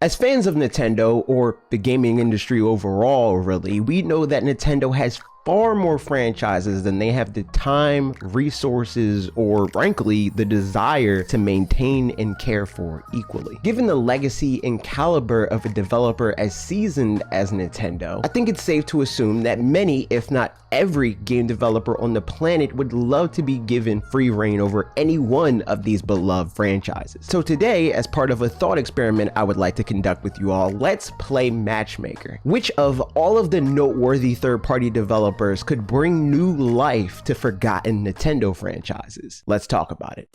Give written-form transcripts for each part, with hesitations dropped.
As fans of Nintendo, or the gaming industry overall really, we know that Nintendo has far more franchises than they have the time, resources, or frankly, the desire to maintain and care for equally. Given the legacy and caliber of a developer as seasoned as Nintendo, I think it's safe to assume that many, if not every game developer on the planet would love to be given free reign over any one of these beloved franchises. So today, as part of a thought experiment I would like to conduct with you all, let's play Matchmaker. Which of all of the noteworthy third-party developers could bring new life to forgotten Nintendo franchises? Let's talk about it.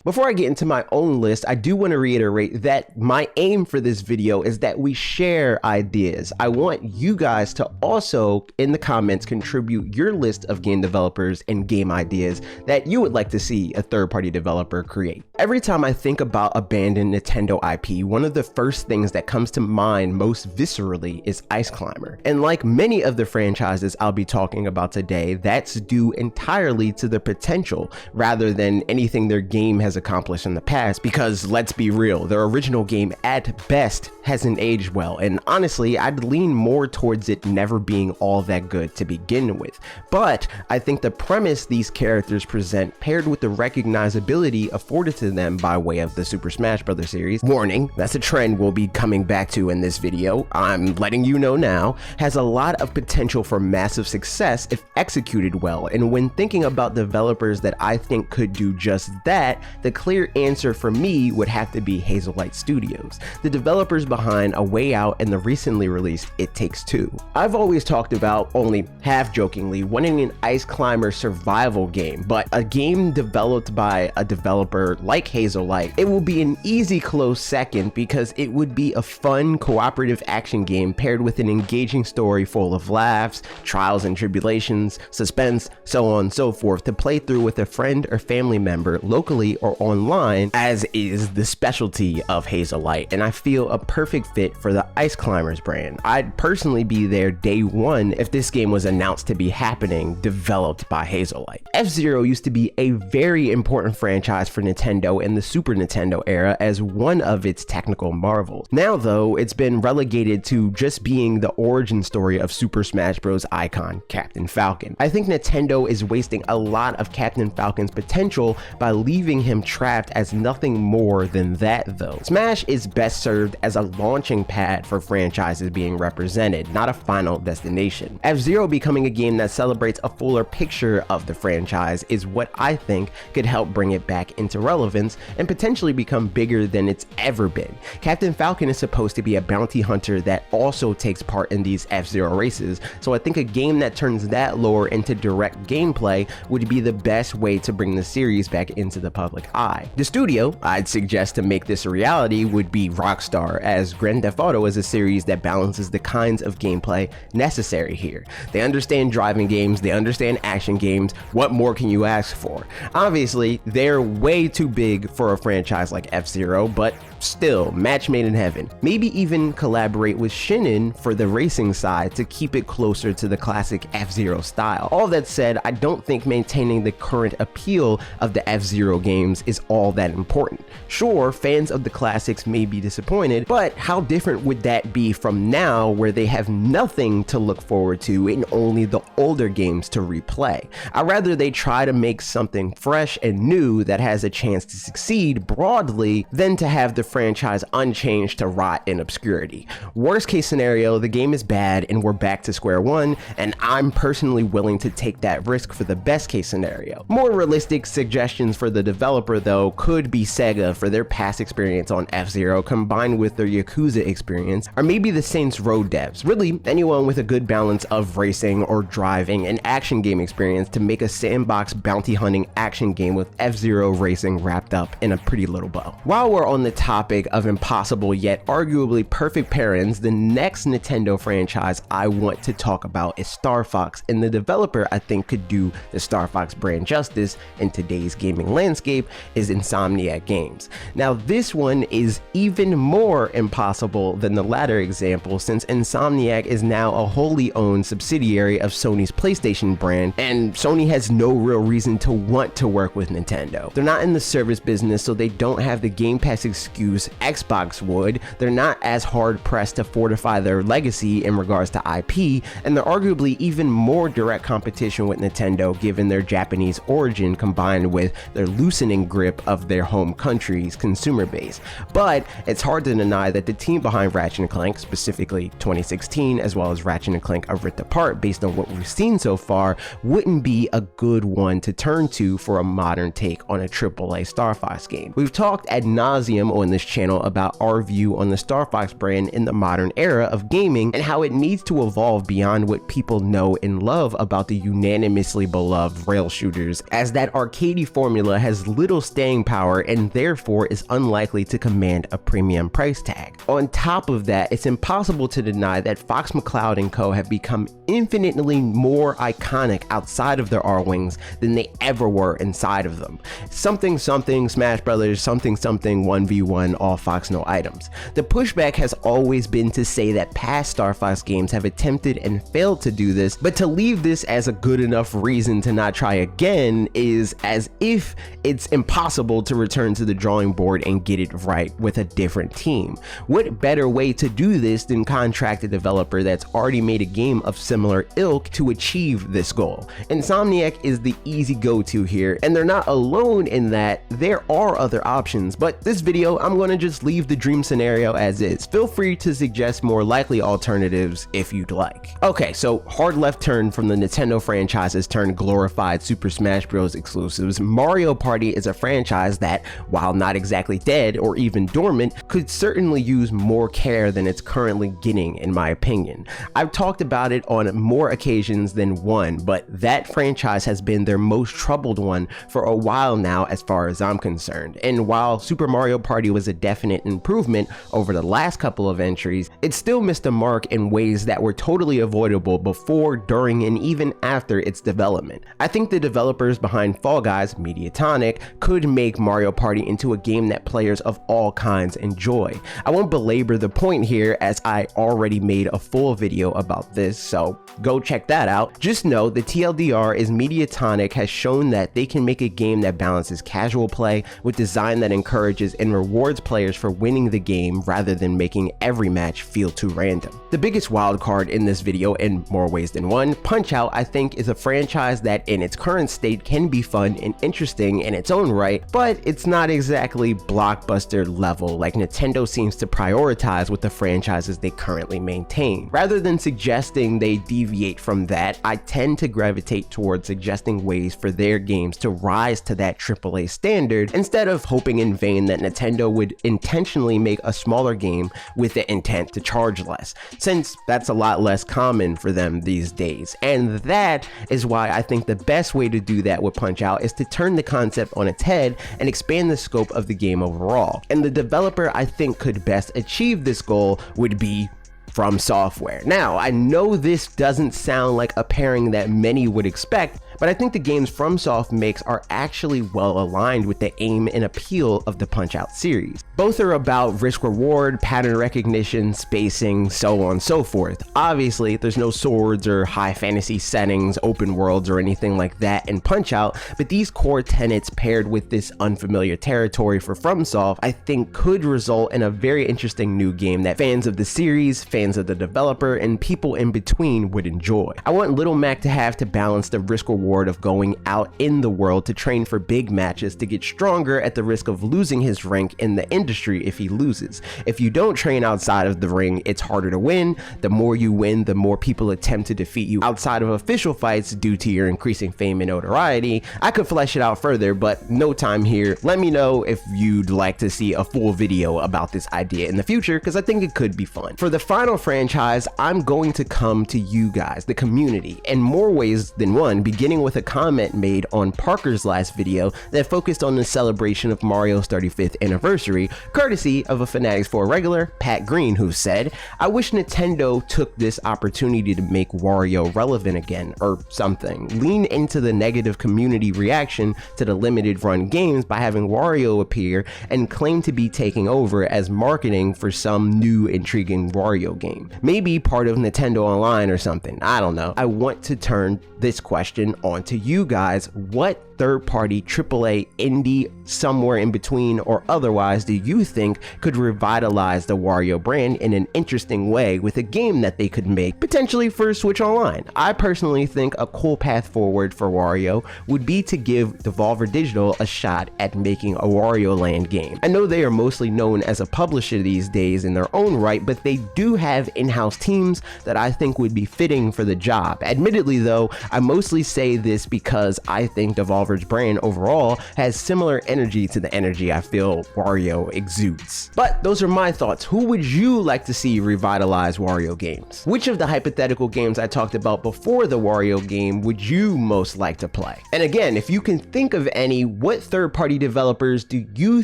Before I get into my own list, I do want to reiterate that my aim for this video is that we share ideas. I want you guys to also, in the comments, contribute your list of game developers and game ideas that you would like to see a third-party developer create. Every time I think about abandoned Nintendo IP, one of the first things that comes to mind most viscerally is Ice Climber. And like many of the franchises I'll be talking about today, that's due entirely to the potential rather than anything their game has accomplished in the past, because let's be real, their original game at best hasn't aged well, and honestly I'd lean more towards it never being all that good to begin with. But I think the premise these characters present, paired with the recognizability afforded to them by way of the Super Smash Bros. Series, warning, that's a trend we'll be coming back to in this video, I'm letting you know now, has a lot of potential for massive success if executed well. And when thinking about developers that I think could do just that, the clear answer for me would have to be Hazelight Studios, the developers behind A Way Out and the recently released It Takes Two. I've always talked about, only half-jokingly, wanting an Ice Climber survival game, but a game developed by a developer like Hazelight, it will be an easy close second because it would be a fun, cooperative action game paired with an engaging story full of laughs, trials and tribulations, suspense, so on and so forth, to play through with a friend or family member locally or online, as is the specialty of Hazelight, and I feel a perfect fit for the Ice Climbers brand. I'd personally be there day one if this game was announced to be happening, developed by Hazelight. F-Zero used to be a very important franchise for Nintendo in the Super Nintendo era as one of its technical marvels. Now though, it's been relegated to just being the origin story of Super Smash Bros. Icon, Captain Falcon. I think Nintendo is wasting a lot of Captain Falcon's potential by leaving him trapped as nothing more than that though. Smash is best served as a launching pad for franchises being represented, not a final destination. F-Zero becoming a game that celebrates a fuller picture of the franchise is what I think could help bring it back into relevance and potentially become bigger than it's ever been. Captain Falcon is supposed to be a bounty hunter that also takes part in these F-Zero races, so I think a game that turns that lore into direct gameplay would be the best way to bring the series back into the public eye. The studio I'd suggest to make this a reality would be Rockstar, as Grand Theft Auto is a series that balances the kinds of gameplay necessary here. They understand driving games, they understand action games, what more can you ask for? Obviously, they're way too big for a franchise like F-Zero, but still, match made in heaven. Maybe even collaborate with Shinin for the racing side to keep it closer to the classic F-Zero style. All that said, I don't think maintaining the current appeal of the F-Zero games is all that important. Sure, fans of the classics may be disappointed, but how different would that be from now, where they have nothing to look forward to and only the older games to replay? I'd rather they try to make something fresh and new that has a chance to succeed broadly than to have the franchise unchanged to rot in obscurity. Worst case scenario, the game is bad and we're back to square one, and I'm personally willing to take that risk for the best case scenario. More realistic suggestions for the developer though could be Sega for their past experience on F-Zero combined with their Yakuza experience, or maybe the Saints Row devs, really anyone with a good balance of racing or driving and action game experience to make a sandbox bounty hunting action game with F-Zero racing wrapped up in a pretty little bow. While we're on the topic topic of impossible yet arguably perfect pairings, the next Nintendo franchise I want to talk about is Star Fox, and the developer I think could do the Star Fox brand justice in today's gaming landscape is Insomniac Games. Now this one is even more impossible than the latter example, since Insomniac is now a wholly owned subsidiary of Sony's PlayStation brand, and Sony has no real reason to want to work with Nintendo. They're not in the service business, so they don't have the Game Pass excuse Xbox would. They're not as hard pressed to fortify their legacy in regards to IP, and they're arguably even more direct competition with Nintendo given their Japanese origin combined with their loosening grip of their home country's consumer base. But it's hard to deny that the team behind Ratchet & Clank, specifically 2016, as well as Ratchet & Clank A Rift Apart, based on what we've seen so far, wouldn't be a good one to turn to for a modern take on a AAA Star Fox game. We've talked ad nauseum on this channel about our view on the Star Fox brand in the modern era of gaming and how it needs to evolve beyond what people know and love about the unanimously beloved rail shooters, as that arcadey formula has little staying power and therefore is unlikely to command a premium price tag. On top of that, it's impossible to deny that Fox McCloud and co have become infinitely more iconic outside of their R-Wings than they ever were inside of them. Something something Smash Brothers, something something 1v1 all Fox no items. The pushback has always been to say that past Star Fox games have attempted and failed to do this, but to leave this as a good enough reason to not try again is as if it's impossible to return to the drawing board and get it right with a different team. What better way to do this than contract a developer that's already made a game of similar ilk to achieve this goal? Insomniac is the easy go-to here, and they're not alone in that. There are other options, but this video I'm going to just leave the dream scenario as is. Feel free to suggest more likely alternatives if you'd like. Okay, so hard left turn from the Nintendo franchises turned glorified Super Smash Bros. Exclusives. Mario Party is a franchise that, while not exactly dead or even dormant, could certainly use more care than it's currently getting, in my opinion. I've talked about it on more occasions than one, but that franchise has been their most troubled one for a while now as far as I'm concerned. And while Super Mario Party was a definite improvement over the last couple of entries, it still missed the mark in ways that were totally avoidable before, during, and even after its development. I think the developers behind Fall Guys, Mediatonic, could make Mario Party into a game that players of all kinds enjoy. I won't belabor the point here as I already made a full video about this, so go check that out. Just know the TLDR is Mediatonic has shown that they can make a game that balances casual play with design that encourages and rewards players for winning the game rather than making every match feel too random. The biggest wildcard in this video, in more ways than one, Punch-Out, I think is a franchise that in its current state can be fun and interesting in its own right, but it's not exactly blockbuster level like Nintendo seems to prioritize with the franchises they currently maintain. Rather than suggesting they deviate from that, I tend to gravitate towards suggesting ways for their games to rise to that AAA standard instead of hoping in vain that Nintendo would intentionally make a smaller game with the intent to charge less, since that's a lot less common for them these days. And that is why I think the best way to do that with Punch-Out is to turn the concept on its head and expand the scope of the game overall. And the developer I think could best achieve this goal would be From Software. Now, I know this doesn't sound like a pairing that many would expect, but I think the games FromSoft makes are actually well aligned with the aim and appeal of the Punch-Out series. Both are about risk reward, pattern recognition, spacing, so on and so forth. Obviously, there's no swords or high fantasy settings, open worlds, or anything like that in Punch-Out, but these core tenets paired with this unfamiliar territory for FromSoft, I think could result in a very interesting new game that fans of the series, fans of the developer, and people in between would enjoy. I want Little Mac to have to balance the risk reward of going out in the world to train for big matches to get stronger at the risk of losing his rank in the industry if he loses. If you don't train outside of the ring, it's harder to win. The more you win, the more people attempt to defeat you outside of official fights due to your increasing fame and notoriety. I could flesh it out further, but no time here. Let me know if you'd like to see a full video about this idea in the future, because I think it could be fun. For the final franchise, I'm going to come to you guys, the community, in more ways than one, beginning agreeing with a comment made on Parker's last video that focused on the celebration of Mario's 35th anniversary, courtesy of a fanatixfour regular, Pat Green, who said, "I wish Nintendo took this opportunity to make Wario relevant again, or something. Lean into the negative community reaction to the limited run games by having Wario appear and claim to be taking over as marketing for some new intriguing Wario game. Maybe part of Nintendo Online or something, I don't know." I want to turn this question on to you guys. What third-party AAA indie, somewhere in between or otherwise, do you think could revitalize the Wario brand in an interesting way with a game that they could make potentially for Switch Online? I personally think a cool path forward for Wario would be to give Devolver Digital a shot at making a Wario Land game. I know they are mostly known as a publisher these days in their own right, but they do have in-house teams that I think would be fitting for the job. Admittedly though, I mostly say this because I think Devolver's brand overall has similar energy to the energy I feel Wario exudes. But those are my thoughts. Who would you like to see revitalize Wario games? Which of the hypothetical games I talked about before the Wario game would you most like to play? And again, if you can think of any, what third-party developers do you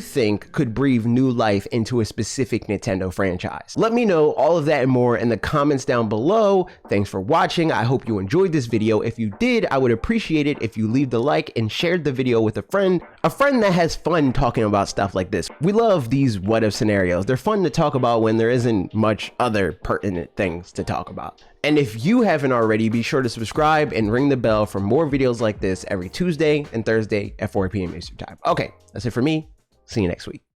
think could breathe new life into a specific Nintendo franchise? Let me know all of that and more in the comments down below. Thanks for watching. I hope you enjoyed this video. If you did, I would appreciate it if you leave the like and shared the video with a friend that has fun talking about stuff like this. We love these what if scenarios. They're fun to talk about when there isn't much other pertinent things to talk about. And if you haven't already, be sure to subscribe and ring the bell for more videos like this every Tuesday and Thursday at 4 p.m. Eastern Time. Okay, that's it for me. See you next week.